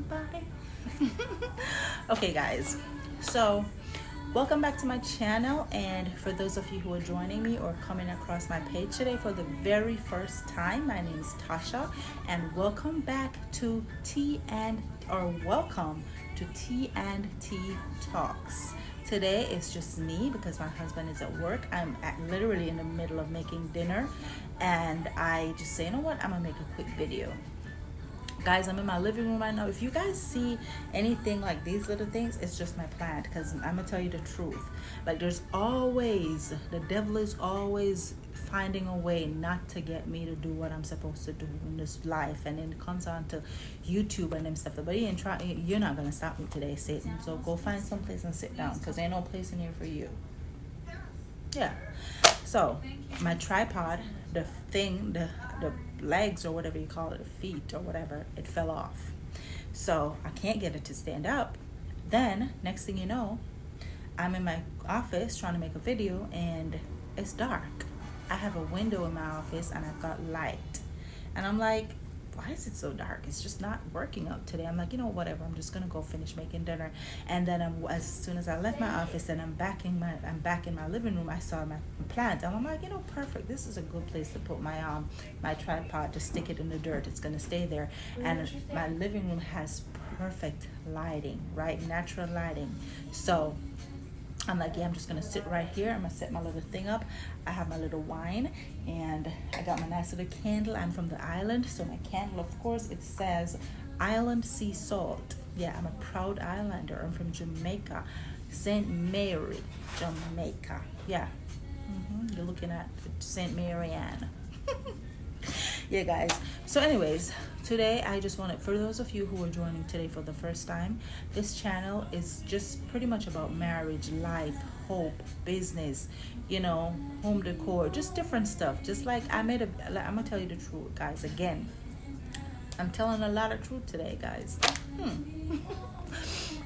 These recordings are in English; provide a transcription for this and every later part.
somebody. Okay, guys, so welcome back to my channel. And for those of you who are joining me or coming across my page today for the very first time, my name is Tasha, and welcome back to welcome to T&T Talks. Today is just me because my husband is at work. Literally in the middle of making dinner, and I just say, you know what, I'm gonna make a quick video. Guys, I'm in my living room right now. If you guys see anything like these little things, it's just my plant, because I'm gonna tell you the truth. Like, the devil is always finding a way not to get me to do what I'm supposed to do in this life, and then it comes on to YouTube and them stuff. But you're not gonna stop me today, Satan. So go find some place and sit down, because ain't no place in here for you. Yeah. So my tripod, the legs or whatever you call it, the feet or whatever, it fell off. So I can't get it to stand up. Then next thing you know, I'm in my office trying to make a video and it's dark. I have a window in my office and I've got light. And I'm like, why is it so dark? It's just not working out today. I'm like, you know, whatever. I'm just gonna go finish making dinner. And then as soon as I left my office and I'm back in my living room, I saw my plant, and I'm like, you know, perfect. This is a good place to put my tripod, to stick it in the dirt. It's gonna stay there. And my living room has perfect lighting, right? Natural lighting. So I'm like, yeah, I'm just gonna sit right here. I'm gonna set my little thing up. I have my little wine and I got my nice little candle. I'm from the island, so my candle, of course, it says Island Sea Salt. Yeah, I'm a proud islander. I'm from Jamaica, St. Mary, Jamaica. Yeah, you're looking at St. Mary Ann. Yeah, guys, so anyways, today I just wanted, for those of you who are joining today for the first time, this channel is just pretty much about marriage, life, hope, business, you know, home decor, just different stuff. Just like I'm gonna tell you the truth, guys. Again, I'm telling a lot of truth today, guys.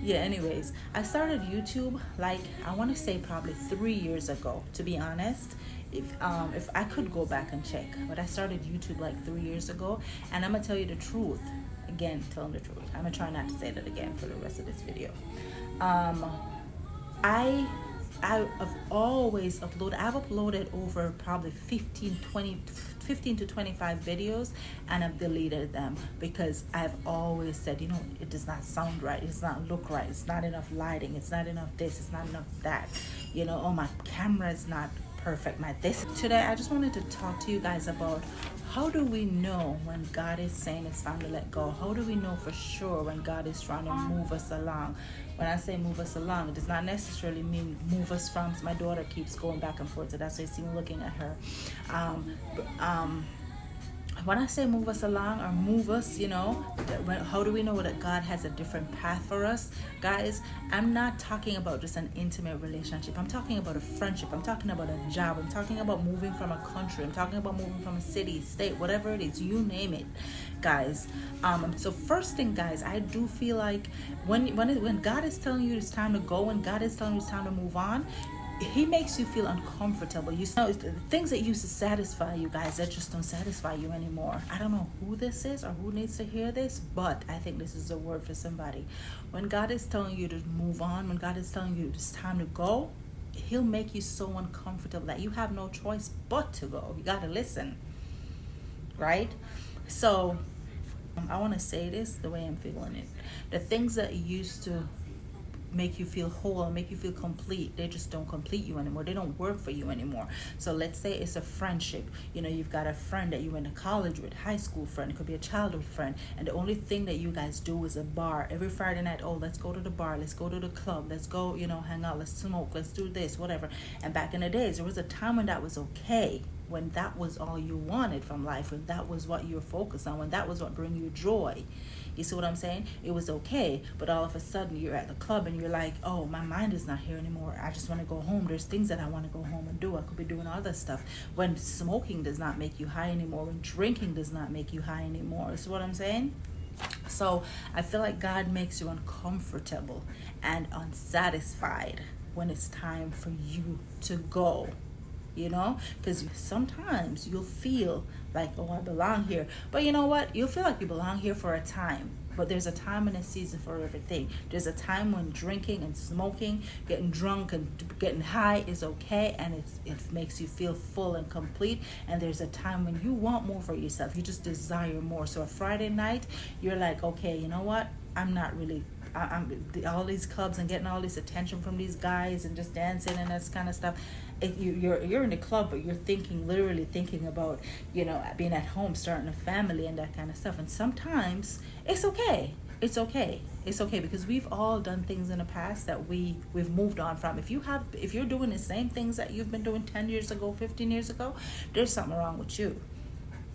Yeah, anyways, I started YouTube, like, I want to say probably 3 years ago, to be honest. If I could go back and check, but I started YouTube like 3 years ago, and I'm gonna tell you the truth. Again, telling the truth. I'm gonna try not to say that again for the rest of this video. I have always uploaded. I've uploaded over probably 15 to 25 videos, and I've deleted them because I've always said, you know, it does not sound right, it does not look right, it's not enough lighting, it's not enough this, it's not enough that, you know, oh, my camera is not perfect, my this. Today I just wanted to talk to you guys about, how do we know when God is saying it's time to let go? How do we know for sure when God is trying to move us along? When I say move us along, it does not necessarily mean move us from. My daughter keeps going back and forth, so that's why you see me looking at her. When I say move us along or move us, you know, how do we know that God has a different path for us? Guys, I'm not talking about just an intimate relationship. I'm talking about a friendship. I'm talking about a job. I'm talking about moving from a country. I'm talking about moving from a city, state, whatever it is, you name it, guys. So first thing, guys, I do feel like when God is telling you it's time to go, when God is telling you it's time to move on, he makes you feel uncomfortable. You know, the things that used to satisfy you, guys, that just don't satisfy you anymore. I don't know who this is or who needs to hear this, but I think this is a word for somebody. When God is telling you to move on, when God is telling you it's time to go, he'll make you so uncomfortable that you have no choice but to go. You got to listen, right? So I want to say this the way I'm feeling it. The things that used to make you feel whole, make you feel complete, they just don't complete you anymore. They don't work for you anymore. So let's say it's a friendship. You know, you've got a friend that you went to college with, high school friend, it could be a childhood friend, and the only thing that you guys do is a bar every Friday night. Oh, let's go to the bar, let's go to the club, let's go, you know, hang out, let's smoke, let's do this, whatever. And back in the days, there was a time when that was okay, when that was all you wanted from life, when that was what you were focused on, when that was what bring you joy. You see what I'm saying? It was okay, but all of a sudden you're at the club and you're like, oh, my mind is not here anymore. I just want to go home. There's things that I want to go home and do. I could be doing other stuff. When smoking does not make you high anymore, when drinking does not make you high anymore. You see what I'm saying? So I feel like God makes you uncomfortable and unsatisfied when it's time for you to go. you know, because sometimes you'll feel like, oh, I belong here. But you know what? You'll feel like you belong here for a time. But there's a time and a season for everything. There's a time when drinking and smoking, getting drunk and getting high is okay, and it makes you feel full and complete. And there's a time when you want more for yourself. You just desire more. So a Friday night, you're like, okay, you know what? I'm not really I'm all these clubs and getting all this attention from these guys and just dancing and that kind of stuff. You're in the club, but you're literally thinking about, you know, being at home, starting a family and that kind of stuff. And sometimes it's okay. It's okay. It's okay, because we've all done things in the past that we've moved on from. If you're doing the same things that you've been doing 10 years ago, 15 years ago, there's something wrong with you.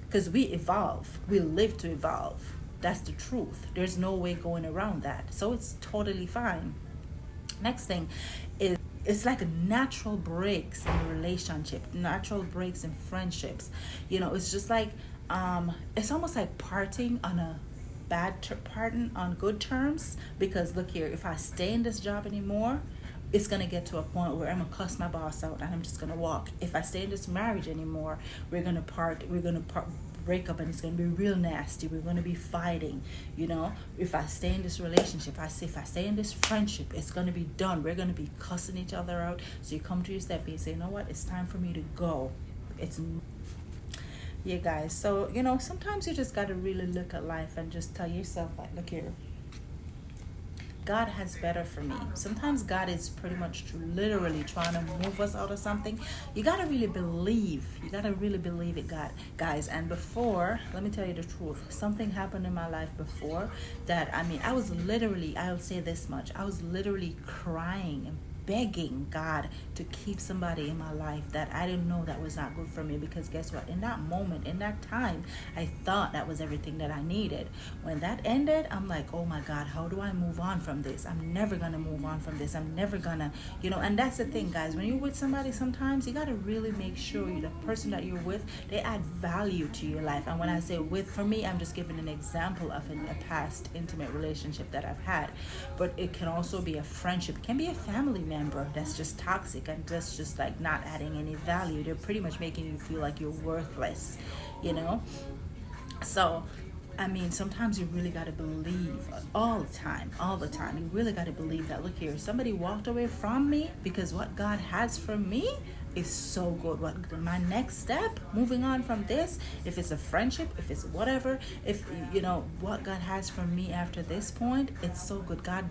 Because we evolve. We live to evolve. That's the truth. There's no way going around that. So it's totally fine. Next thing is, it's like natural breaks in relationship, natural breaks in friendships. You know, it's just like, it's almost like parting on a parting on good terms. Because look here, if I stay in this job anymore, it's gonna get to a point where I'm gonna cuss my boss out and I'm just gonna walk. If I stay in this marriage anymore, we're gonna break up, and it's going to be real nasty. We're going to be fighting, you know. If I stay in this relationship, if I stay in this friendship, it's going to be done. We're going to be cussing each other out. So you come to your step and say, you know what, it's time for me to go. Yeah, guys. So, you know, sometimes you just got to really look at life and just tell yourself, like, look here, God has better for me. Sometimes God is pretty much literally trying to move us out of something. You got to really believe. You got to really believe it, God, guys. And before, let me tell you the truth. Something happened in my life before that, I'll say this much. I was literally crying and begging God to keep somebody in my life that I didn't know that was not good for me. Because guess what? In that moment, in that time, I thought that was everything that I needed. When that ended, I'm like, oh my God, how do I move on from this? I'm never gonna move on from this. I'm never gonna, you know. And that's the thing, guys. When you're with somebody, sometimes you gotta really make sure the person that you're with, they add value to your life. And when I say with, for me, I'm just giving an example of a past intimate relationship that I've had. But it can also be a friendship. It can be a family member that's just toxic and that's just like not adding any value. They're pretty much making you feel like you're worthless, you know. So I mean, sometimes you really got to believe all the time. You really got to believe that, look here, somebody walked away from me because what God has for me is so good. What my next step, moving on from this, if it's a friendship, if it's whatever, if you know what God has for me after this point, it's so good. God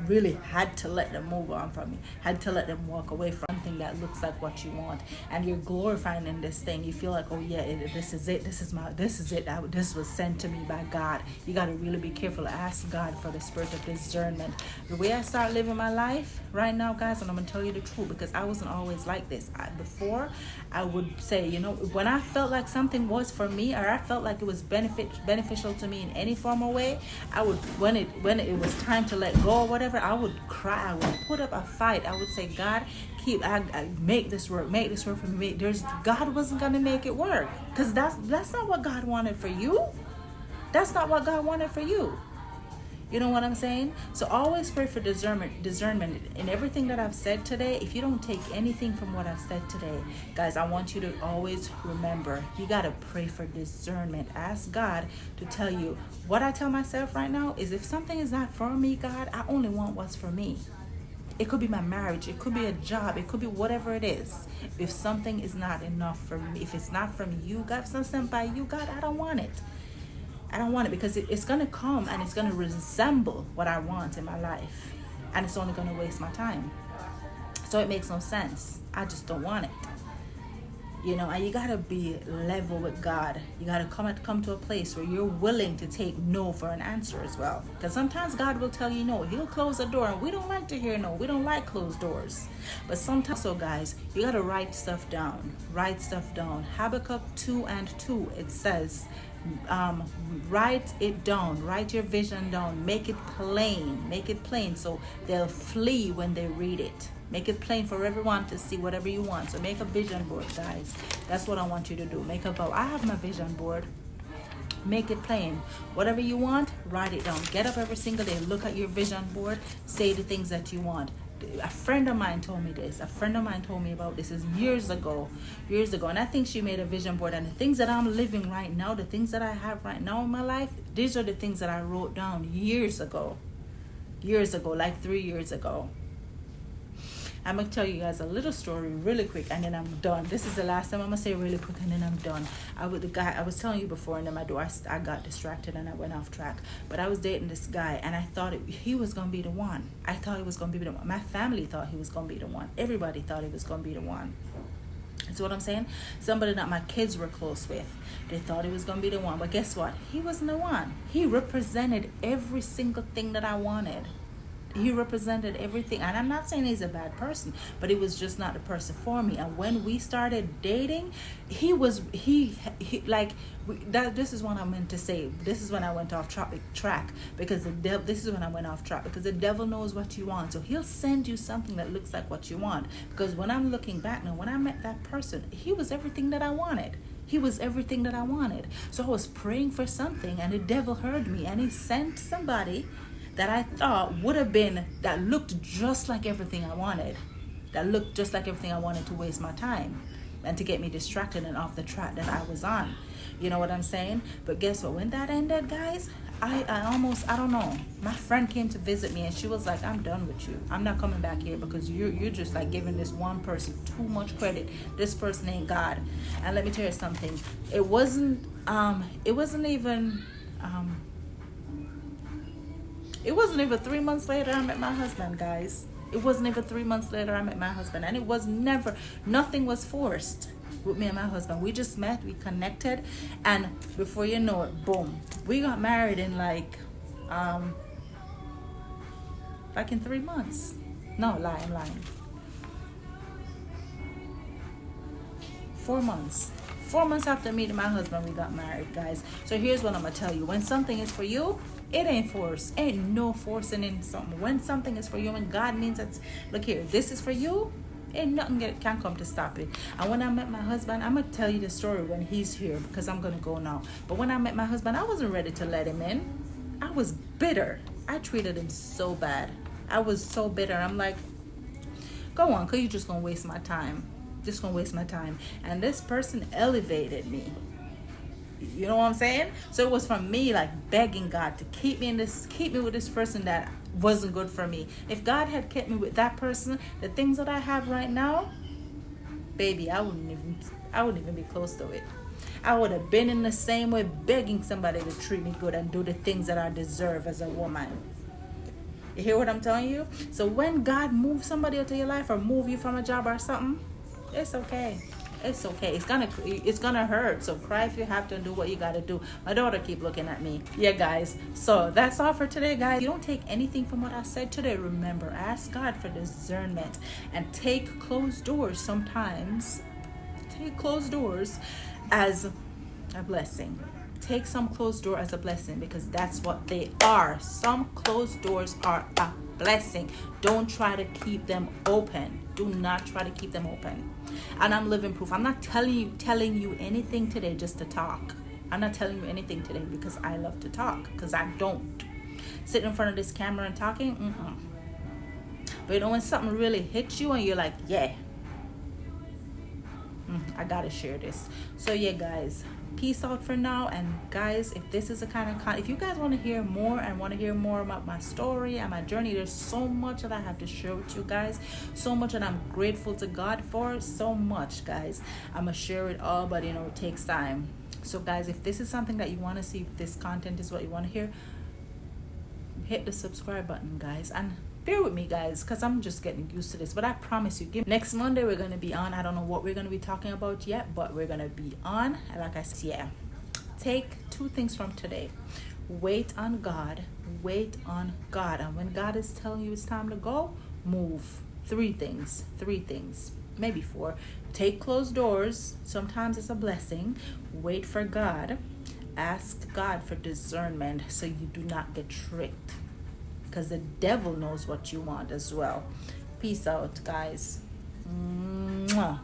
really had to let them move on from me, had to let them walk away from something that looks like what you want, and you're glorifying in this thing. You feel like, oh yeah, this is it. This was sent to me by God. You got to really be careful. Ask God for the spirit of discernment. The way I start living my life right now, guys, and I'm gonna tell you the truth, because I wasn't always like this. Before, I would say, you know, when I felt like something was for me, or I felt like it was beneficial to me in any form or way, I would, when it was time to let go or whatever, I would cry. I would put up a fight. I would say, God, I make this work for me. God wasn't gonna make it work, because that's not what God wanted for you. That's not what God wanted for you. You know what I'm saying? So always pray for discernment in everything that I've said today. If you don't take anything from what I've said today, guys, I want you to always remember, you got to pray for discernment. Ask God to tell you. What I tell myself right now is, if something is not for me, God, I only want what's for me. It could be my marriage, it could be a job, it could be whatever it is. If something is not enough for me, if it's not from you, God, if it's not sent by you, God, I don't want it. I don't want it, because it's going to come and it's going to resemble what I want in my life. And it's only going to waste my time. So it makes no sense. I just don't want it. You know, and you got to be level with God. You got to come to a place where you're willing to take no for an answer as well. Because sometimes God will tell you no. He'll close a door, and we don't like to hear no. We don't like closed doors. But sometimes, so guys, you got to write stuff down. Write stuff down. Habakkuk 2:2, it says, write it down. Write your vision down. Make it plain so they'll flee when they read it. Make it plain for everyone to see whatever you want. So make a vision board, guys. That's what I want you to do. Make a vow. I have my vision board. Make it plain. Whatever you want, write it down. Get up every single day. Look at your vision board. Say the things that you want. A friend of mine told me this. A friend of mine told me about this is years ago. And I think she made a vision board, and the things that I'm living right now, the things that I have right now in my life, these are the things that I wrote down years ago, like 3 years ago. I'm gonna tell you guys a little story really quick, and then I'm done. This is the last time I'm gonna say really quick, and then I'm done. The guy I was telling you before, and then I got distracted and I went off track. But I was dating this guy, and I thought he was gonna be the one. I thought he was gonna be the one. My family thought he was gonna be the one. Everybody thought he was gonna be the one. That's what I'm saying. Somebody that my kids were close with, they thought he was gonna be the one. But guess what? He wasn't the one. He represented every single thing that I wanted. He represented everything, and I'm not saying he's a bad person, but he was just not the person for me. And when we started dating, he like that. This is what I meant to say. This is when I went off track, because this is when I went off track, because the devil knows what you want, so he'll send you something that looks like what you want. Because when I'm looking back now, when I met that person, he was everything that I wanted. He was everything that I wanted. So I was praying for something, and the devil heard me, and he sent somebody that I thought that looked just like everything I wanted. That looked just like everything I wanted to waste my time and to get me distracted and off the track that I was on. You know what I'm saying? But guess what? When that ended, guys, I don't know. My friend came to visit me, and she was like, I'm done with you. I'm not coming back here, because you're just like giving this one person too much credit. This person ain't God. And let me tell you something. It wasn't even 3 months later I met my husband, guys. It wasn't even 3 months later I met my husband. And nothing was forced with me and my husband. We just met, we connected, and before you know it, boom. We got married in like in 3 months. No, I'm lying. 4 months. 4 months after meeting my husband, we got married, guys. So here's what I'm gonna tell you. When something is for you, it ain't forced. Ain't no forcing in something. When something is for you, when God means that, look here, this is for you, ain't nothing can come to stop it. And when I met my husband, I'm gonna tell you the story when he's here, because I'm gonna go now. But when I met my husband, I wasn't ready to let him in. I was bitter. I treated him so bad. I was so bitter. I'm like, go on, cause you just gonna waste my time. Just gonna waste my time. And this person elevated me. You know what I'm saying? So it was from me like begging God to keep me with this person that wasn't good for me. If God had kept me with that person, the things that I have right now, baby, I wouldn't even be close to it. I would have been in the same way, begging somebody to treat me good and do the things that I deserve as a woman. You hear what I'm telling you? So when God moves somebody into your life, or move you from a job or something, it's okay. It's okay. It's gonna hurt. So cry if you have to, and do what you gotta do. My daughter keep looking at me. Yeah, guys. So that's all for today, guys. If you don't take anything from what I said today, remember, ask God for discernment, and take closed doors sometimes. Take closed doors as a blessing. Take some closed door as a blessing, because that's what they are. Some closed doors are a blessing. Don't try to keep them open. Do not try to keep them open. And I'm living proof. I'm not telling you anything today just to talk. I'm not telling you anything today because I love to talk, because I don't. Sitting in front of this camera and talking, But you know, when something really hits you and you're like, yeah, I gotta share this. So yeah, guys, peace out for now. And guys, if this is the kind of if you guys want to hear more and want to hear more about my story and my journey, there's so much that I have to share with you guys, so much that I'm grateful to God for, so much, guys. I'm gonna share it all, but it takes time. So guys, if this is something that you want to see, if this content is what you want to hear, hit the subscribe button, guys, and bear with me, guys, because I'm just getting used to this. But I promise you, next Monday we're going to be on. I don't know what we're going to be talking about yet, but we're going to be on. And like I said, yeah, take 2 things from today. Wait on God. Wait on God. And when God is telling you it's time to go, move. 3 things. Maybe 4. Take closed doors. Sometimes it's a blessing. Wait for God. Ask God for discernment so you do not get tricked, because the devil knows what you want as well. Peace out, guys. Mwah.